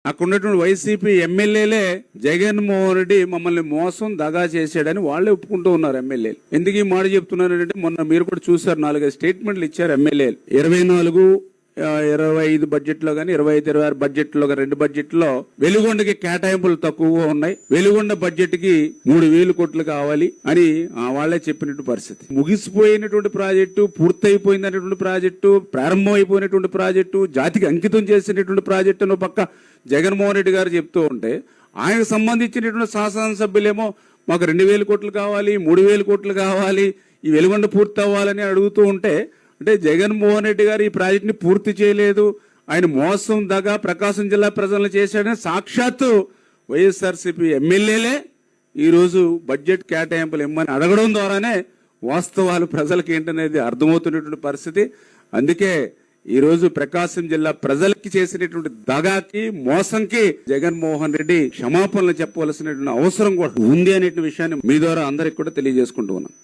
అక్కడ ఉన్నటువంటి వైసీపీ ఎమ్మెల్యేలే జగన్మోహన్ రెడ్డి మమ్మల్ని మోసం దగా చేశాడని వాళ్ళే ఒప్పుకుంటూ ఉన్నారు ఎమ్మెల్యేలు. ఎందుకు ఈ మాట చెప్తున్నారంటే మొన్న మీరు కూడా చూసారు, 4-5 స్టేట్మెంట్లు ఇచ్చారు ఎమ్మెల్యేలు. 24-25 బడ్జెట్ లో కానీ 25-26 బడ్జెట్ లో 2 బడ్జెట్లో వెలుగొండకి కేటాయింపులు తక్కువగా ఉన్నాయి, వెలుగొండ బడ్జెట్ కి 3,000 కోట్లు కావాలి అని వాళ్లే చెప్పినట్టు పరిస్థితి. ముగిసిపోయినటువంటి ప్రాజెక్టు, పూర్తయిపోయినటువంటి ప్రాజెక్టు, ప్రారంభం అయిపోయినటువంటి ప్రాజెక్టు, జాతికి అంకితం చేసినటువంటి ప్రాజెక్టు పక్క జగన్మోహన్ రెడ్డి గారు చెప్తూ ఉంటే, ఆయనకు సంబంధించినటువంటి శాసనసభ్యులేమో మాకు 2,000 కోట్లు కావాలి, 3,000 కోట్లు కావాలి, ఈ వెలుగొండ పూర్తి అవ్వాలని అడుగుతూ ఉంటే, అంటే జగన్మోహన్ రెడ్డి గారు ఈ ప్రాజెక్ట్ ని పూర్తి చేయలేదు, ఆయన మోసం దగా ప్రకాశం జిల్లా ప్రజలను చేశాడని సాక్షాత్తు వైఎస్ఆర్సీపీ ఎమ్మెల్యేలే ఈరోజు బడ్జెట్ కేటాయింపులు ఇమ్మని అడగడం ద్వారానే వాస్తవాలు ప్రజలకు ఏంటనేది అర్థమవుతున్నటువంటి పరిస్థితి. అందుకే ఈరోజు ప్రకాశం జిల్లా ప్రజలకి చేసినటువంటి దగాకి, మోసంకి జగన్మోహన్ రెడ్డి క్షమాపణలు చెప్పవలసినటువంటి అవసరం కూడా ఉంది అనే విషయాన్ని మీ ద్వారా అందరికి కూడా తెలియజేసుకుంటూ ఉన్నాం.